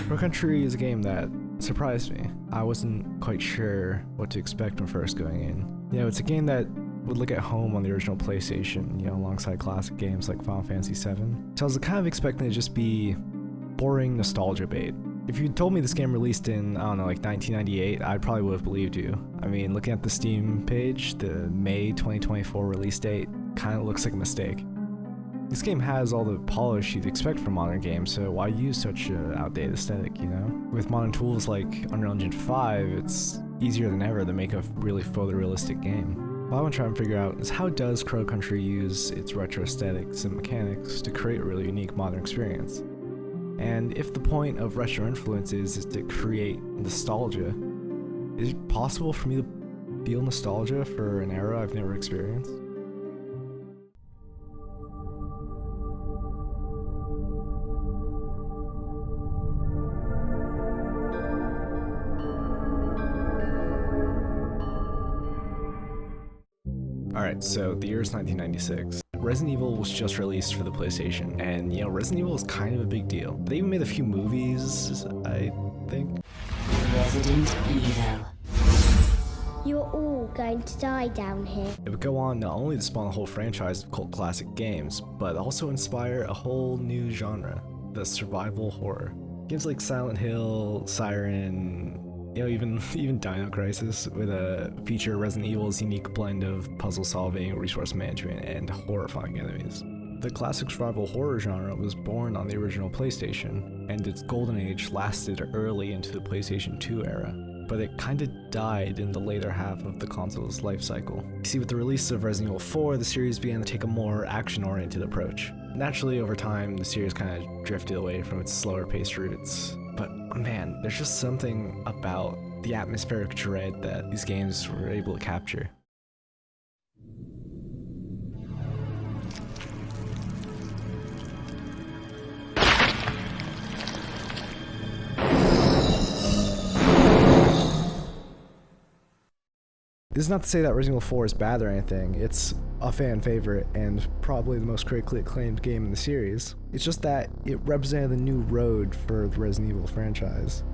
Crow Country is a game that surprised me. I wasn't quite sure what to expect when first going in. You know, it's a game that would look at home on the original PlayStation, you know, alongside classic games like Final Fantasy VII. So I was kind of expecting it to just be boring nostalgia bait. If you told me this game released in, I don't know, like 1998, I probably would have believed you. I mean, looking at the Steam page, the May 2024 release date kind of looks like a mistake. This game has all the polish you'd expect from modern games, so why use such an outdated aesthetic, you know? With modern tools like Unreal Engine 5, it's easier than ever to make a really photorealistic game. What I want to try and figure out is how does Crow Country use its retro aesthetics and mechanics to create a really unique modern experience? And if the point of retro influence is to create nostalgia, is it possible for me to feel nostalgia for an era I've never experienced? Alright, so the year is 1996. Resident Evil was just released for the PlayStation, and you know, Resident Evil is kind of a big deal. They even made a few movies, I think. Resident Evil. You're all going to die down here. It would go on not only to spawn a whole franchise of cult classic games, but also inspire a whole new genre, the survival horror. Games like Silent Hill, Siren, you know, even Dino Crisis would feature Resident Evil's unique blend of puzzle solving, resource management, and horrifying enemies. The classic survival horror genre was born on the original PlayStation, and its golden age lasted early into the PlayStation 2 era, but it kinda died in the later half of the console's life cycle. You see, with the release of Resident Evil 4, the series began to take a more action-oriented approach. Naturally, over time, the series kinda drifted away from its slower-paced roots. But man, there's just something about the atmospheric dread that these games were able to capture. This is not to say that Resident Evil 4 is bad or anything. It's a fan favorite and probably the most critically acclaimed game in the series. It's just that it represented a new road for the Resident Evil franchise,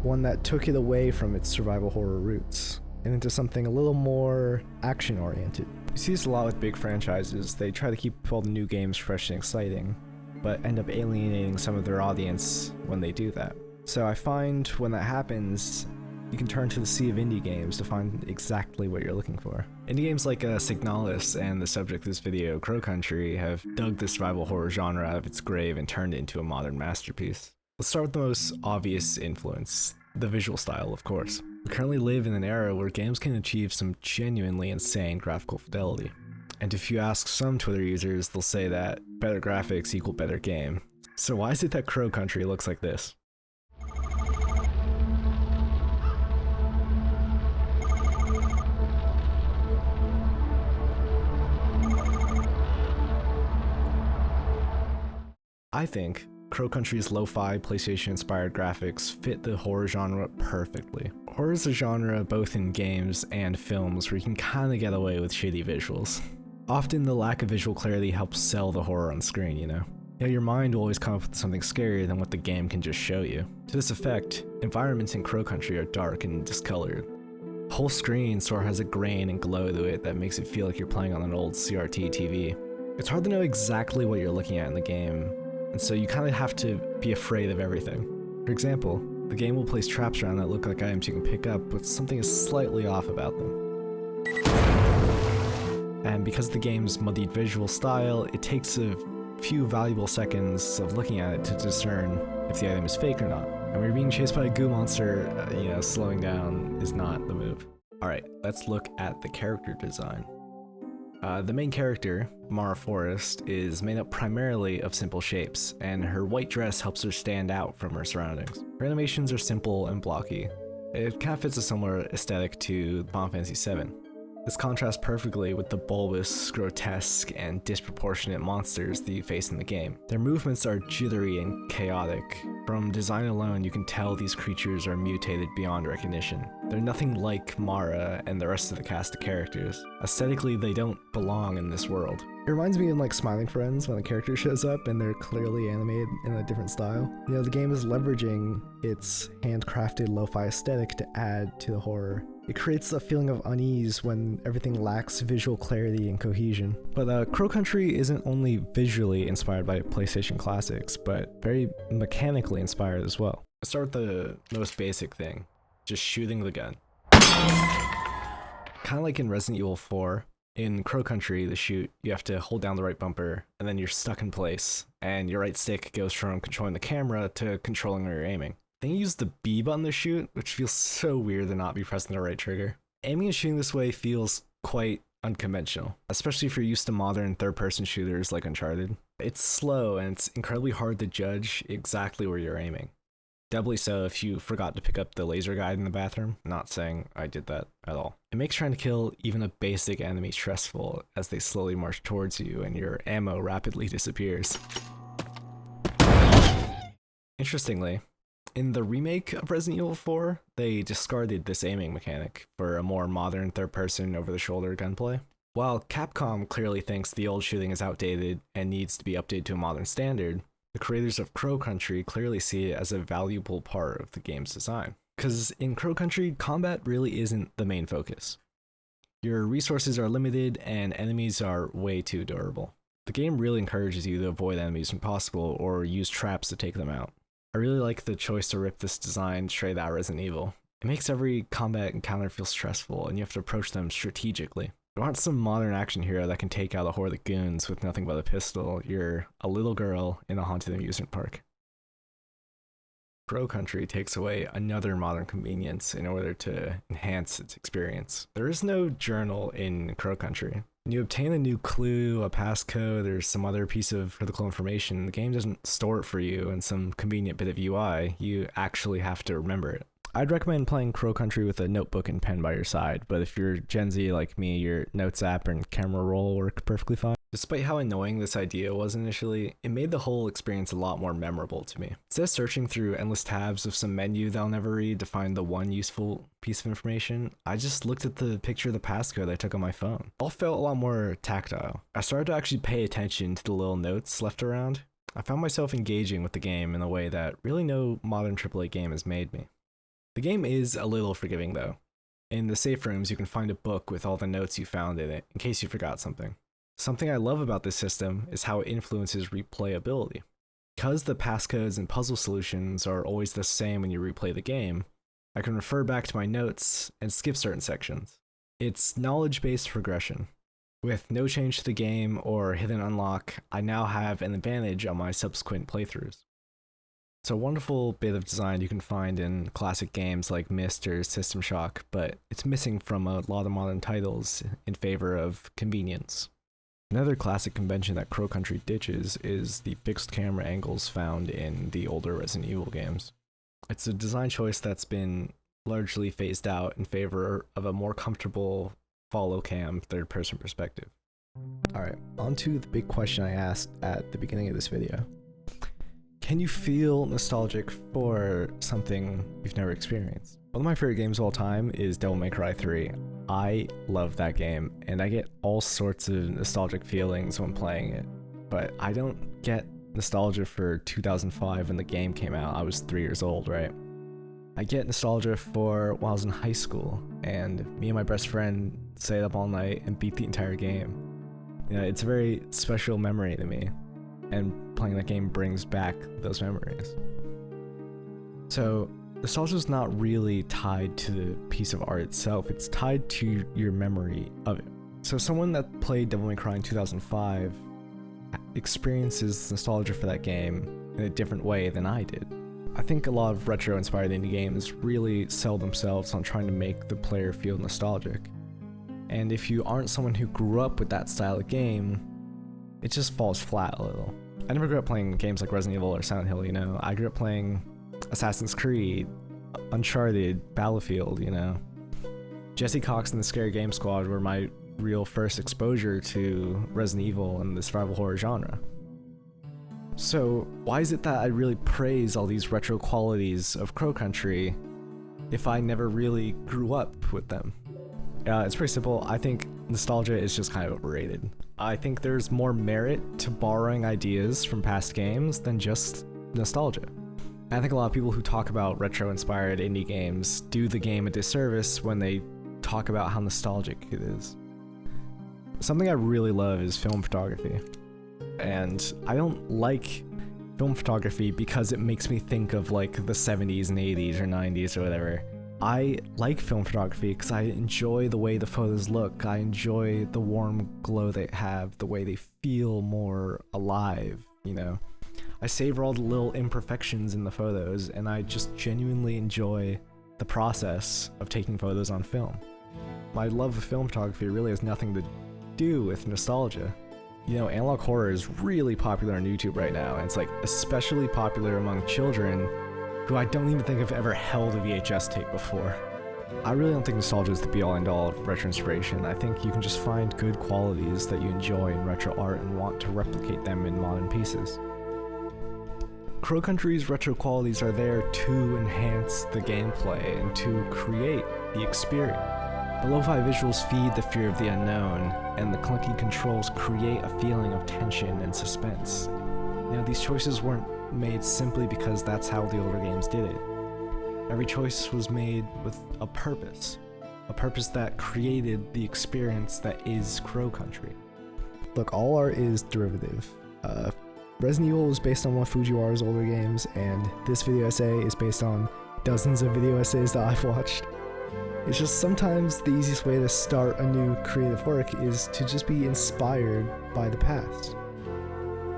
one that took it away from its survival horror roots and into something a little more action oriented. You see this a lot with big franchises. They try to keep all the new games fresh and exciting, but end up alienating some of their audience when they do that. So I find when that happens, you can turn to the sea of indie games to find exactly what you're looking for. Indie games like Signalis and the subject of this video, Crow Country, have dug the survival horror genre out of its grave and turned it into a modern masterpiece. Let's start with the most obvious influence, the visual style, of course. We currently live in an era where games can achieve some genuinely insane graphical fidelity. And if you ask some Twitter users, they'll say that better graphics equal better game. So why is it that Crow Country looks like this? I think Crow Country's lo-fi, PlayStation-inspired graphics fit the horror genre perfectly. Horror is a genre both in games and films where you can kinda get away with shitty visuals. Often the lack of visual clarity helps sell the horror on screen, you know? You know, your mind will always come up with something scarier than what the game can just show you. To this effect, environments in Crow Country are dark and discolored. The whole screen sort of has a grain and glow to it that makes it feel like you're playing on an old CRT TV. It's hard to know exactly what you're looking at in the game, and so you kind of have to be afraid of everything. For example, the game will place traps around that look like items you can pick up, but something is slightly off about them. And because of the game's muddied visual style, it takes a few valuable seconds of looking at it to discern if the item is fake or not. And when you're being chased by a goo monster, slowing down is not the move. Alright, let's look at the character design. The main character, Mara Forrest, is made up primarily of simple shapes, and her white dress helps her stand out from her surroundings. Her animations are simple and blocky. It kind of fits a similar aesthetic to Final Fantasy VII. This contrasts perfectly with the bulbous, grotesque, and disproportionate monsters that you face in the game. Their movements are jittery and chaotic, From design alone, you can tell these creatures are mutated beyond recognition. They're nothing like Mara and the rest of the cast of characters. Aesthetically, they don't belong in this world. It reminds me of like Smiling Friends when a character shows up and they're clearly animated in a different style. You know, the game is leveraging its handcrafted lo-fi aesthetic to add to the horror. It creates a feeling of unease when everything lacks visual clarity and cohesion. But Crow Country isn't only visually inspired by PlayStation classics, but very mechanically inspired as well. Let's start with the most basic thing, just shooting the gun. Kind of like in Resident Evil 4, in Crow Country, the shoot, you have to hold down the right bumper, and then you're stuck in place, and your right stick goes from controlling the camera to controlling where you're aiming. Then you use the B button to shoot, which feels so weird to not be pressing the right trigger. Aiming and shooting this way feels quite unconventional, especially if you're used to modern third-person shooters like Uncharted. It's slow, and it's incredibly hard to judge exactly where you're aiming. Doubly so if you forgot to pick up the laser guide in the bathroom. Not saying I did that at all. It makes trying to kill even a basic enemy stressful as they slowly march towards you and your ammo rapidly disappears. Interestingly, in the remake of Resident Evil 4, they discarded this aiming mechanic for a more modern third-person over-the-shoulder gunplay. While Capcom clearly thinks the old shooting is outdated and needs to be updated to a modern standard, the creators of Crow Country clearly see it as a valuable part of the game's design. Because in Crow Country, combat really isn't the main focus. Your resources are limited and enemies are way too durable. The game really encourages you to avoid enemies when possible or use traps to take them out. I really like the choice to rip this design straight out of Resident Evil. It makes every combat encounter feel stressful and you have to approach them strategically. You aren't some modern action hero that can take out a horde of goons with nothing but a pistol. You're a little girl in a haunted amusement park. Crow Country takes away another modern convenience in order to enhance its experience. There is no journal in Crow Country. When you obtain a new clue, a passcode, or some other piece of critical information, the game doesn't store it for you in some convenient bit of UI. You actually have to remember it. I'd recommend playing Crow Country with a notebook and pen by your side, but if you're Gen Z like me, your Notes app and camera roll work perfectly fine. Despite how annoying this idea was initially, it made the whole experience a lot more memorable to me. Instead of searching through endless tabs of some menu that I'll never read to find the one useful piece of information, I just looked at the picture of the passcode I took on my phone. It all felt a lot more tactile. I started to actually pay attention to the little notes left around. I found myself engaging with the game in a way that really no modern AAA game has made me. The game is a little forgiving though. In the safe rooms, you can find a book with all the notes you found in it, in case you forgot something. Something I love about this system is how it influences replayability. Because the passcodes and puzzle solutions are always the same when you replay the game, I can refer back to my notes and skip certain sections. It's knowledge-based progression. With no change to the game or hidden unlock, I now have an advantage on my subsequent playthroughs. It's a wonderful bit of design you can find in classic games like Myst or System Shock, but it's missing from a lot of modern titles in favor of convenience. Another classic convention that Crow Country ditches is the fixed camera angles found in the older Resident Evil games. It's a design choice that's been largely phased out in favor of a more comfortable follow cam third-person perspective. Alright, on to the big question I asked at the beginning of this video. Can you feel nostalgic for something you've never experienced? One of my favorite games of all time is Devil May Cry 3. I love that game, and I get all sorts of nostalgic feelings when playing it. But I don't get nostalgia for 2005 when the game came out. I was 3 years old, right? I get nostalgia for when I was in high school, and me and my best friend stayed up all night and beat the entire game. You know, it's a very special memory to me, and playing that game brings back those memories. So nostalgia is not really tied to the piece of art itself, it's tied to your memory of it. So someone that played Devil May Cry in 2005 experiences nostalgia for that game in a different way than I did. I think a lot of retro-inspired indie games really sell themselves on trying to make the player feel nostalgic. And if you aren't someone who grew up with that style of game, it just falls flat a little. I never grew up playing games like Resident Evil or Silent Hill, you know. I grew up playing Assassin's Creed, Uncharted, Battlefield, you know. Jesse Cox and the Scary Game Squad were my real first exposure to Resident Evil and the survival horror genre. So why is it that I really praise all these retro qualities of Crow Country if I never really grew up with them? It's pretty simple. I think nostalgia is just kind of overrated. I think there's more merit to borrowing ideas from past games than just nostalgia. I think a lot of people who talk about retro-inspired indie games do the game a disservice when they talk about how nostalgic it is. Something I really love is film photography. And I don't like film photography because it makes me think of like the 70s and 80s or 90s or whatever. I like film photography because I enjoy the way the photos look. I enjoy the warm glow they have, the way they feel more alive, you know? I savor all the little imperfections in the photos, and I just genuinely enjoy the process of taking photos on film. My love of film photography really has nothing to do with nostalgia. You know, analog horror is really popular on YouTube right now, and it's like especially popular among children who I don't even think have ever held a VHS tape before. I really don't think nostalgia is the be-all end-all of retro inspiration. I think you can just find good qualities that you enjoy in retro art and want to replicate them in modern pieces. Crow Country's retro qualities are there to enhance the gameplay and to create the experience. The lo-fi visuals feed the fear of the unknown, and the clunky controls create a feeling of tension and suspense. You know, these choices weren't made simply because that's how the older games did it. Every choice was made with a purpose that created the experience that is Crow Country. Look, all art is derivative. Resident Evil was based on one of Fujiwara's older games, and this video essay is based on dozens of video essays that I've watched. It's just sometimes the easiest way to start a new creative work is to just be inspired by the past.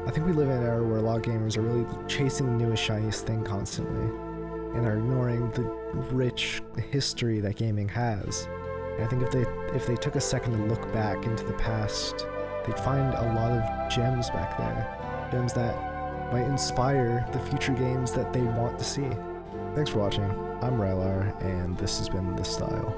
I think we live in an era where a lot of gamers are really chasing the newest, shiniest thing constantly, and are ignoring the rich history that gaming has. And I think if they took a second to look back into the past, they'd find a lot of gems back there. Gems that might inspire the future games that they want to see. Thanks for watching. I'm Rylar, and this has been The Style.